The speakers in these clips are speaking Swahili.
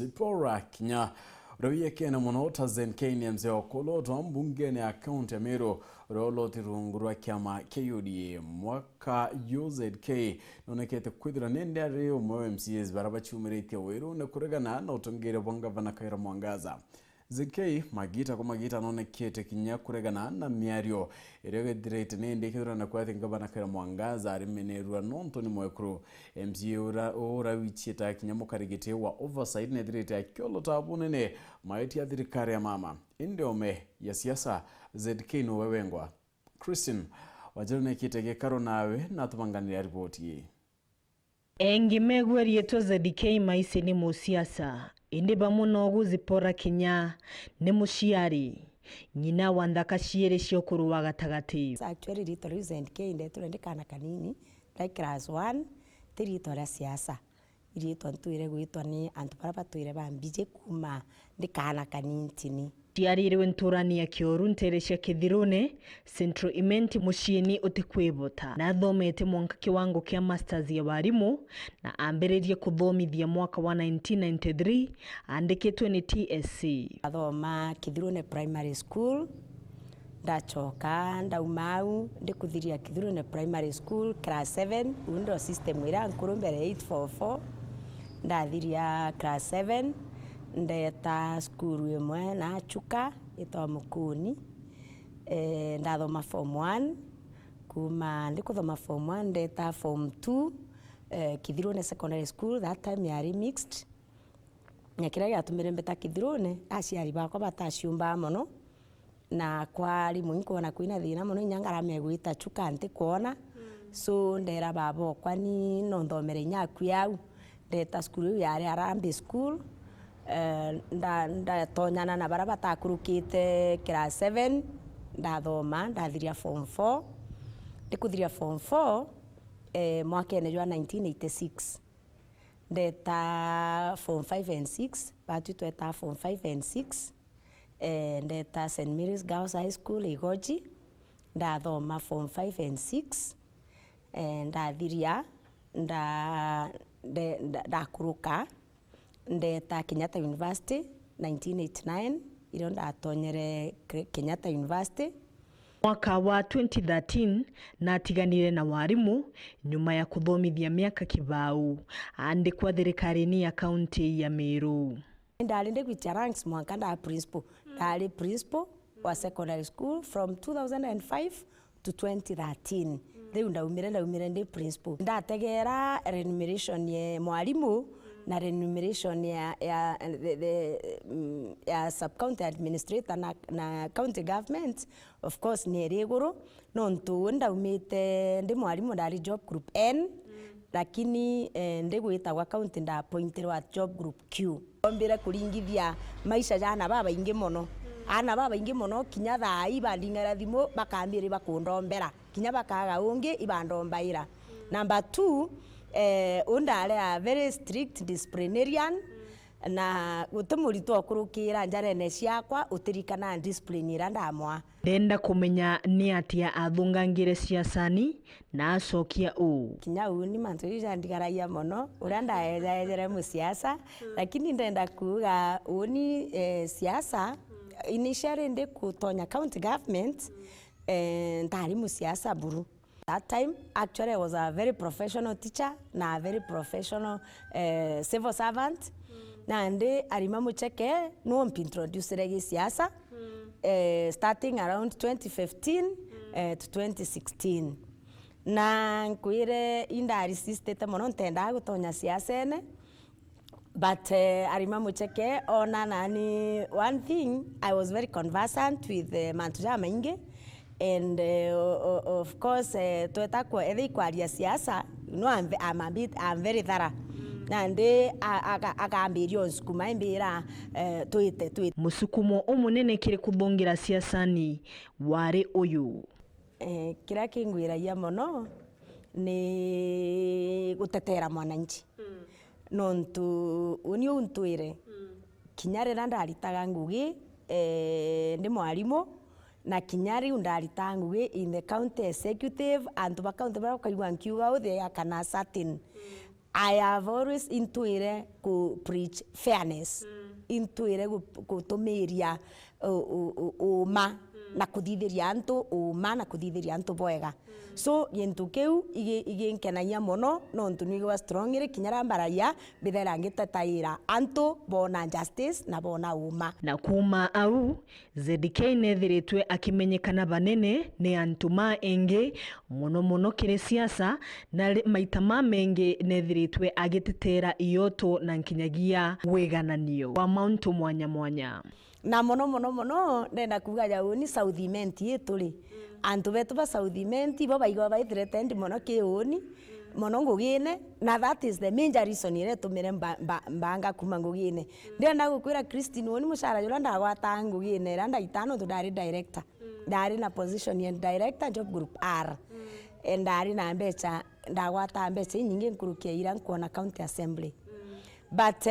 ZIPPORAH KINYA Rawia kena monota zen KINYA mzee wa KWOROTA mbungeni akaunti ya Meru roloti RUUNGU rwa KIAMA KUDA mwaka UZK NONEKETE kwithira nende ari umwe MCAs barabachumirite weru na kuregana na utongeria bwa gavana KWIRA Mwangaza ZK magita kwa magita NONEKETE KINYA kuregana na miario iregedirete nende kithira na kwati gavana KWIRA Mwangaza arimenerwa nontoni mwekuru MCA ora wichita KINYA mukarigite wa oversight nedirete KWOROTA BUNENE maiti ya thirikari ya mama indiome ya siasa ZK no wewengwa Christine wajirune kitege karo nawe na tumanganira ripoti engimegwe rieto ZK maisi ni musiasa indi bamuno ZIPPORAH KINYA ni mushiari nyina wandaka shiere shokuru wa gatagati actually rito ZK inde turende kana kanini like class 1 rito la siasa rito ntuire gwitwa ni antu bara batuire bambije kuma ndikana kanintini tiaririwe nturani ya kioru nteresha kithirone central imenti mushini utikwibota na thomete mwanka kiwango kia masters ya warimu na ambiririe kuthomithia mwaka wa 1993 andikitwe ni TSC athoma kithirone primary school ndachoka ndaumau ndikuthiria kithirone primary school class 7 undo system ira nkuru mbere 844 ndathiria class 7 ndeta skuru imwe na chuka ito mukuni ndathoma form 1 kuma ndikuthoma form 1 ndeta form 2 Kithirone secondary school that time yari mixed nyakira yatumire mbeta Kithirone aciari bakwa bataciumba mono na kwari muinkuona kwina thina mono nyangara megwita chuka nti kuona so ndera babo kwani no nthomere nyaku yau ndeta skuru yari Arambe school ndatonyana na bara batakurukite class 7 ndathoma ndathiria form 4 ndikuthiria form 4 mwaka ene jwa 1986 ndeta form 5 and 6 batu tweta form 5 and 6 ndeta St Mary's Girls High School Igoji ndathoma form 5 and 6 ndathiria ndakuruka ndeta Kenyatta University 1989 ilo ndatonyere Kenyatta University mwaka wa 2013 natiganire na warimu nyuma ya kuthomithia miaka kibau andikwa thirikari-ini ya kaunti ya Meru ndali ndikwitia ranks mwaka nda principal ndali principal wa secondary school from 2005 to 2013 riu ndaumire ndi principal ndategera remuneration ye mwalimu na remuneration ya sub-county administrator na county government of course ni riguru no ntu ndaumite ndi mwalimu ndari job group N lakini ndigwitagwa county nda appointirwa job group Q ombire kuringithia maisha jana baba ingi muno ana baba ingi muno kinya thai bandingara thimu bakambire bakundombera kinya bakaga ungi ibandombaira number 2 undale a very strict disciplinarian na utumurito okurukira njarene ciakwa utirikana discipline ira ndamwa ndenda kumenya ni atia athungangire ciacani na acokia u kinya uni mantu ndigaraia mono uria ndaejere mu siasa lakini ndenda kuga uni siasa initially ndi kutonya county government ndari mu siasa buru. That time, actually, I was a very professional teacher, na a very professional civil servant. Na ndi arimamu cheke no introduce regi siasa starting around 2015 to 2016. Na nkuire indari system mono ntenda gutonya siasa ene. But arimamu cheke ona nani one thing I was very conversant with mantuja maingi. And of course tweta kwa ethi kwaria siasa no I'm very thorough na ndi agambirio skuma imbira twite musukumo umunene kiri kuthongira siasani wari uyu kira kingwiraia mono ni gutetera mwananchi nontu uni untuire kinyarira ndaritaga ngugi ndi mwarimu na kinyari undarita ngugi in the county executive and the county bara kaigwa nkiuga uthe kana certain I have always intuire ku preach fairness, intuire kutumiria uma na kuthithiria antu uma na kuthithiria antu bwega. So gintu kiu iginkenagia muno nontu nigwa strongly kinyara BARIA bithera ngitetaira antu bona justice na bona uma. Na kuma au ZK nethiritwe akimenyekana banene ni antuma engi muno kiri siasa na maita mengi nethiritwe agitetera ioto na nkinyagia wigananio wa mauntu mwanya. Na muno ndenda kuga jau ni South Imenti ituri antu betu ba South Imenti bo baigwa ba threatened muno kiuni muno ngugine na that is the major reason ire tumire mbanga kuma ngugine ndenda gukwira Christine woni mushara jura ndagwata ngugine randa itano ndari director ndari na position ya director job group R ndari na mbecha ndagwata mbecha nyingi nkurukia ira nkuona county assembly. But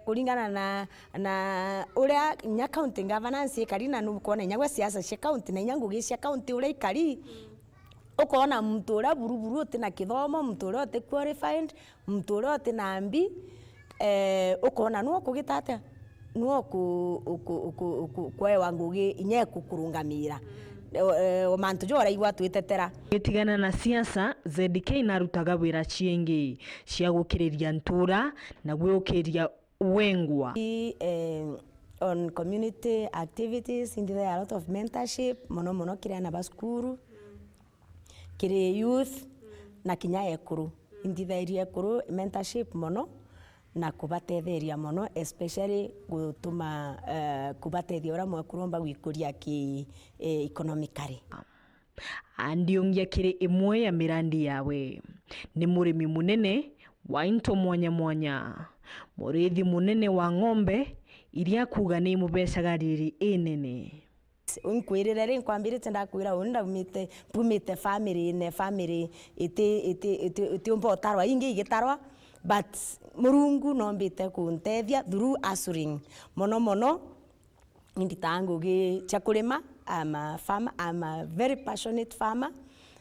kulingana na uria nya county governance ikari na nukuona nyagwa siasa cia county na nyangugi cia county uria ikari ukona mtu uria buruburu utina kithomo mtu uria uti qualified mtu uria utina ambi ukona nuo kugitate nuo kwewa ngugi inye kukurungamira mantu jora igwa twitetera. Gitigana na siasa ZK narutaga wira ciengi cia gukiriria ntura na gwiukiria wengwa. On community activities in there a lot of mentorship mono kiri na baskuru kiri youth na kinya ekuru indithairie ekuru mentorship mono na kubatetheria mono especially gutuma kubatethia ura mwekuromba gwikuria ki economically. Andiongia kiri imwe ya mirandi yawe ni murimi munene wa into mwanya murithi munene wa ng'ombe iria kuga ni mubecaga riri inene. Unkwirire ri nkwambirite ndakwira unda pumite family iti umbotarwa ingi igitarwa but murungu nombite kuntethia through ushering mono inditangu gi chakulima. I'm a farmer, I'm a very passionate farmer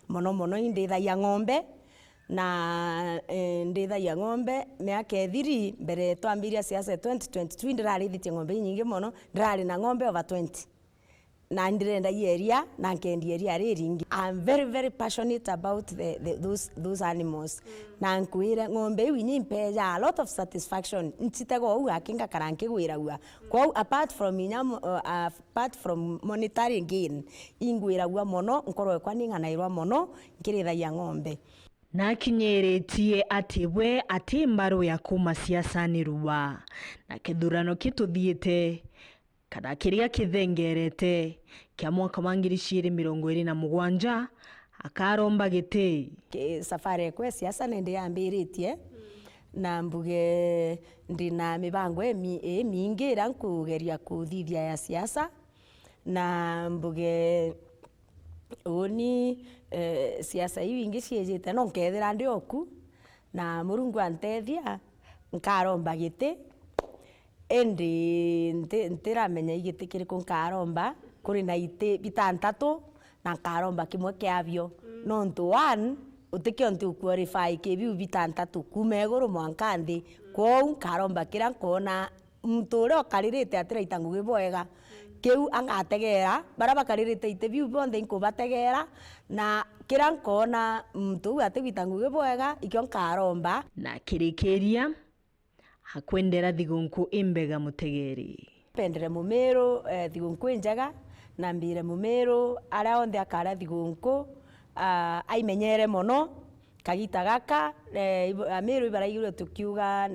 mono indithagia ng'ombe na ndithagia ng'ombe miaka ethiri mbere twambiria siasa 2022 ndirarithite ng'ombe nyingi mono ndirari na ng'ombe over 20 na ndirenda area na nkendi area ringi. I'm very passionate about those animals na nkwira ng'ombe winyi mpeja a lot of satisfaction ntitego u akinga karanke gwira gwa kwa apart from monetary gain ingwira gwa mono nkorwe kwa ninganairwa mono nkirithagia ng'ombe. Na kinyeretie atibwe atimbaru ya kuma siasa ni ruwa na kithurano kituthiite kana kiria kithengerete kia mwaka wa 2027 akaromba gite safari kwe siasa nende yambiritie na mbuge ndina mibango mingi ira nkugeria kuthithia ya siasa na mbuge oni siasa hiyo ingi ciejete no nkethira ndi oku na murungu antethia nkaromba gite endi ntiramenya igite kiriku nkaromba kuri na ite bitantatu na nkaromba kimwe kiavyo nontu one utikio nti qualify kibiu bitantatu kuma iguru mwanka nthi kwou nkaromba kira nkona mtu uria okaririte atira itangugi bwega kiu angategera bara bakaririte ite biu bonthe inkubategera na kira nkona mtu ati bitangugi bwega ikio nkaromba na kirikiria hakwendera thigunku imbega mutegeri pendere mumero thigunku njega na mbire mumero ara onthe akara thigunku aimenyere mono kagita gaka amero ibaraigire tukiuga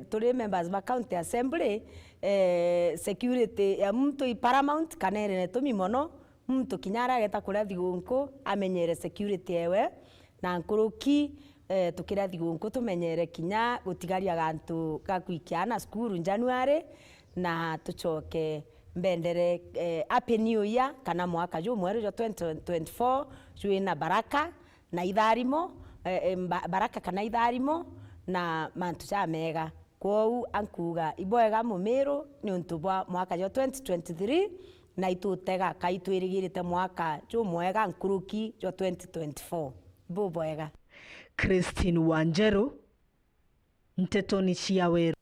turi members ba county assembly security ya mtu i paramount kanere netumi mono mtu kinyara geta kuria thigunku amenyere security ewe na nkuruki tukira thigunku tumenyere kinya gutigaria gantu gakwikiana skuru January na tuchoke mbendere happy new year kana mwaka ju mweru 2024 juina baraka na itharimo baraka kana itharimo na mantu cha mega kwou ankuga iboega mumiru ni untu bwa mwaka ju 2023 na itutega kaitwirigirite mwaka ju mwega nkuruki ju 2024 boboega. Christine Wanjeru, NTETO ni cia weru.